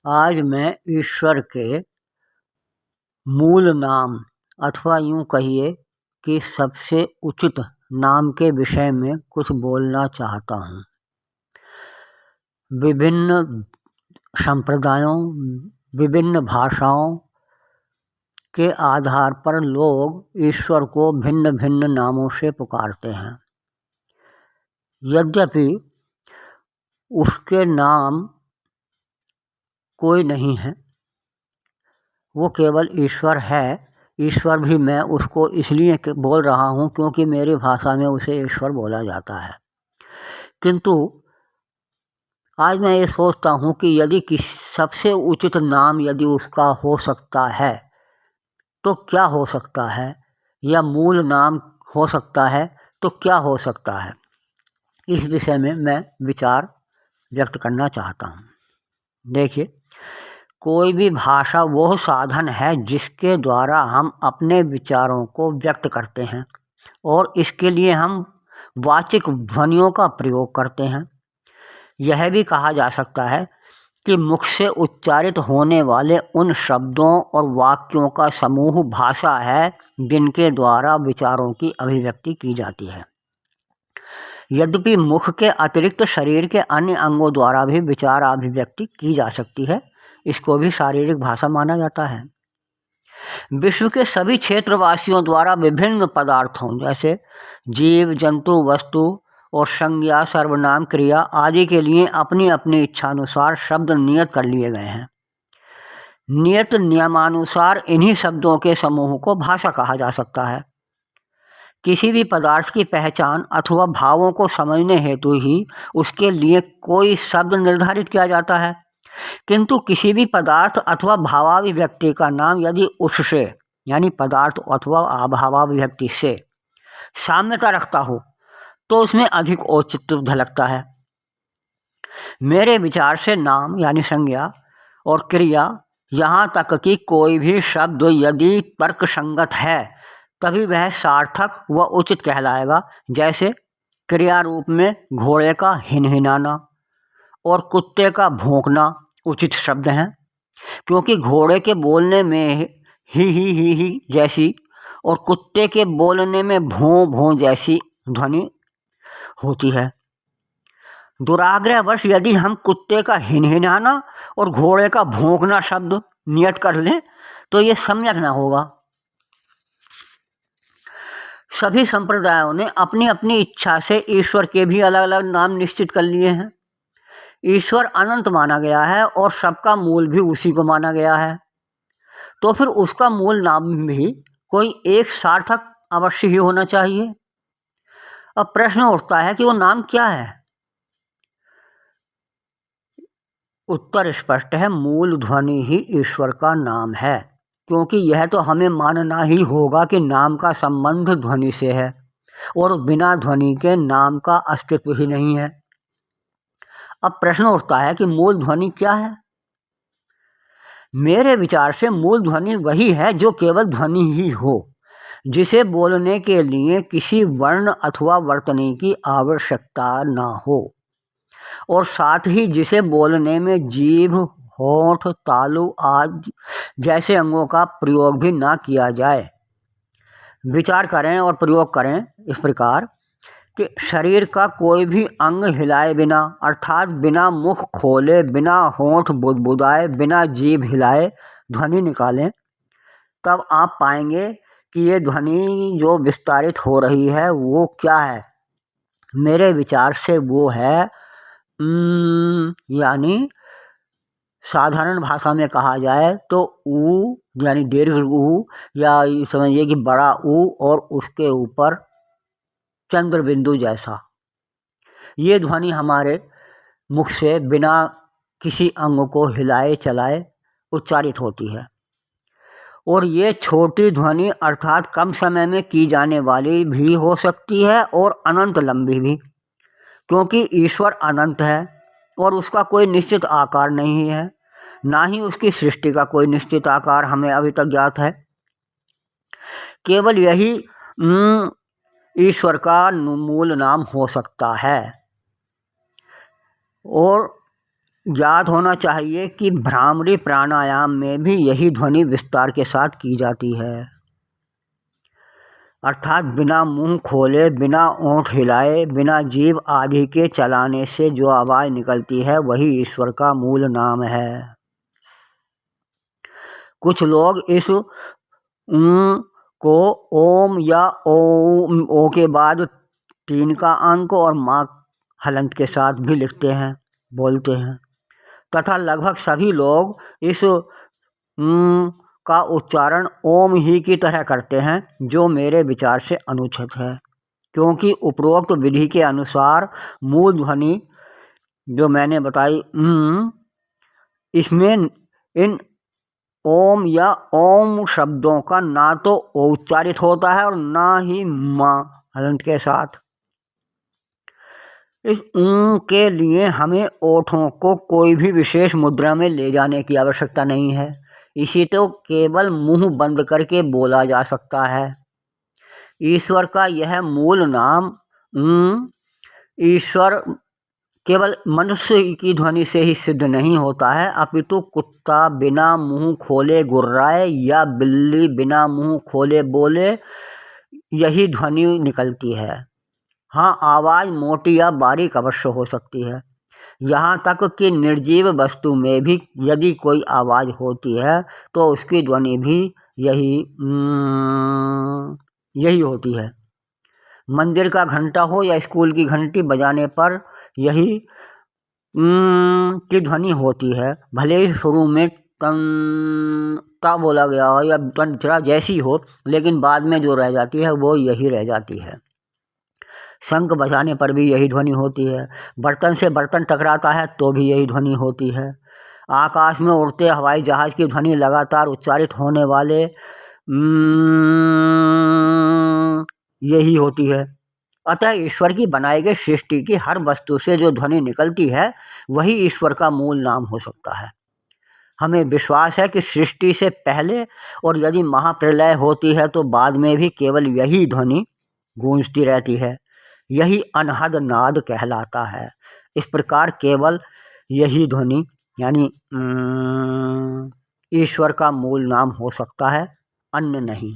आज मैं ईश्वर के मूल नाम अथवा यूँ कहिए कि सबसे उचित नाम के विषय में कुछ बोलना चाहता हूँ। विभिन्न संप्रदायों, विभिन्न भाषाओं के आधार पर लोग ईश्वर को भिन्न भिन्न नामों से पुकारते हैं। यद्यपि उसके नाम कोई नहीं है, वो केवल ईश्वर है। ईश्वर भी मैं उसको इसलिए बोल रहा हूँ क्योंकि मेरी भाषा में उसे ईश्वर बोला जाता है। किंतु आज मैं ये सोचता हूँ कि यदि सबसे उचित नाम यदि उसका हो सकता है तो क्या हो सकता है, या मूल नाम हो सकता है तो क्या हो सकता है, इस विषय में मैं विचार व्यक्त करना चाहता हूँ। देखिए, कोई भी भाषा वो साधन है जिसके द्वारा हम अपने विचारों को व्यक्त करते हैं और इसके लिए हम वाचिक ध्वनियों का प्रयोग करते हैं। यह भी कहा जा सकता है कि मुख से उच्चारित होने वाले उन शब्दों और वाक्यों का समूह भाषा है जिनके द्वारा विचारों की अभिव्यक्ति की जाती है। यद्यपि मुख के अतिरिक्त शरीर के अन्य अंगों द्वारा भी विचार अभिव्यक्ति की जा सकती है, इसको भी शारीरिक भाषा माना जाता है। विश्व के सभी क्षेत्रवासियों द्वारा विभिन्न पदार्थों जैसे जीव, जंतु, वस्तु और संज्ञा, सर्वनाम, क्रिया आदि के लिए अपनी अपनी इच्छानुसार शब्द नियत कर लिए गए हैं। नियत नियमानुसार इन्हीं शब्दों के समूह को भाषा कहा जा सकता है। किसी भी पदार्थ की पहचान अथवा भावों को समझने हेतु ही उसके लिए कोई शब्द निर्धारित किया जाता है। किंतु किसी भी पदार्थ अथवा भावाभिव्यक्ति का नाम यदि उससे यानी पदार्थ अथवा भावाभिव्यक्ति से साम्यता रखता हो तो उसमें अधिक औचित्य झलकता है। मेरे विचार से नाम यानी संज्ञा और क्रिया, यहाँ तक कि कोई भी शब्द यदि तर्क संगत है तभी वह सार्थक व उचित कहलाएगा। जैसे क्रिया रूप में घोड़े का हिनहिनाना और कुत्ते का भौंकना उचित शब्द हैं, क्योंकि घोड़े के बोलने में ही जैसी और कुत्ते के बोलने में भों भों जैसी ध्वनि होती है। दुराग्रहवश यदि हम कुत्ते का हिनहिनाना और घोड़े का भौंकना शब्द नियत कर लें तो ये सम्यक न होगा। सभी संप्रदायों ने अपनी अपनी इच्छा से ईश्वर के भी अलग अलग नाम निश्चित कर लिए हैं। ईश्वर अनंत माना गया है और सबका मूल भी उसी को माना गया है, तो फिर उसका मूल नाम भी कोई एक सार्थक अवश्य ही होना चाहिए। अब प्रश्न उठता है कि वो नाम क्या है। उत्तर स्पष्ट है, मूल ध्वनि ही ईश्वर का नाम है, क्योंकि यह तो हमें मानना ही होगा कि नाम का संबंध ध्वनि से है और बिना ध्वनि के नाम का अस्तित्व ही नहीं है। अब प्रश्न उठता है कि मूल ध्वनि क्या है। मेरे विचार से मूल ध्वनि वही है जो केवल ध्वनि ही हो, जिसे बोलने के लिए किसी वर्ण अथवा वर्तनी की आवश्यकता न हो और साथ ही जिसे बोलने में जीभ, होंठ, तालु आदि जैसे अंगों का प्रयोग भी ना किया जाए। विचार करें और प्रयोग करें इस प्रकार कि शरीर का कोई भी अंग हिलाए बिना, अर्थात बिना मुख खोले, बिना होंठ बुदबुदाए, बिना जीभ हिलाए ध्वनि निकालें, तब आप पाएंगे कि ये ध्वनि जो विस्तारित हो रही है वो क्या है। मेरे विचार से वो है यानी साधारण भाषा में कहा जाए तो ऊ यानी दीर्घ ऊ, या समझिए कि बड़ा ऊ और उसके ऊपर चंद्र बिंदु जैसा, ये ध्वनि हमारे मुख से बिना किसी अंग को हिलाए चलाए उच्चारित होती है। और ये छोटी ध्वनि अर्थात कम समय में की जाने वाली भी हो सकती है और अनंत लंबी भी, क्योंकि ईश्वर अनंत है और उसका कोई निश्चित आकार नहीं है, ना ही उसकी सृष्टि का कोई निश्चित आकार हमें अभी तक ज्ञात है। केवल यही ईश्वर का मूल नाम हो सकता है। और याद होना चाहिए कि भ्रामरी प्राणायाम में भी यही ध्वनि विस्तार के साथ की जाती है, अर्थात बिना मुंह खोले, बिना ओंठ हिलाए, बिना जीभ आदि के चलाने से जो आवाज़ निकलती है वही ईश्वर का मूल नाम है। कुछ लोग इस को ओम या ओम ओ के बाद 3 का अंक और माँ हलंत के साथ भी लिखते हैं, बोलते हैं, तथा लगभग सभी लोग इस का उच्चारण ओम ही की तरह करते हैं, जो मेरे विचार से अनुचित है, क्योंकि उपरोक्त विधि के अनुसार मूल ध्वनि जो मैंने बताई इसमें इन ओम या ओम शब्दों का ना तो उच्चारित होता है और ना ही माँ हलंत के साथ। इस के लिए हमें ओठों को कोई भी विशेष मुद्रा में ले जाने की आवश्यकता नहीं है, इसे तो केवल मुंह बंद करके बोला जा सकता है। ईश्वर का यह मूल नाम ईश्वर केवल मनुष्य की ध्वनि से ही सिद्ध नहीं होता है, अपितु कुत्ता बिना मुंह खोले गुर्राए या बिल्ली बिना मुंह खोले बोले यही ध्वनि निकलती है। हाँ, आवाज़ मोटी या बारीक अवश्य हो सकती है, यहाँ तक कि निर्जीव वस्तु में भी यदि कोई आवाज़ होती है तो उसकी ध्वनि भी यही होती है। मंदिर का घंटा हो या स्कूल की घंटी बजाने पर यही की ध्वनि होती है, भले ही शुरू में टन बोला गया हो या टंचरा जैसी हो, लेकिन बाद में जो रह जाती है वो यही रह जाती है। शंख बजाने पर भी यही ध्वनि होती है, बर्तन से बर्तन टकराता है तो भी यही ध्वनि होती है, आकाश में उड़ते हवाई जहाज़ की ध्वनि लगातार उच्चारित होने वाले यही होती है। अतः ईश्वर की बनाई गई सृष्टि की हर वस्तु से जो ध्वनि निकलती है वही ईश्वर का मूल नाम हो सकता है। हमें विश्वास है कि सृष्टि से पहले और यदि महाप्रलय होती है तो बाद में भी केवल यही ध्वनि गूंजती रहती है, यही अनहद नाद कहलाता है। इस प्रकार केवल यही ध्वनि यानी ईश्वर का मूल नाम हो सकता है, अन्य नहीं।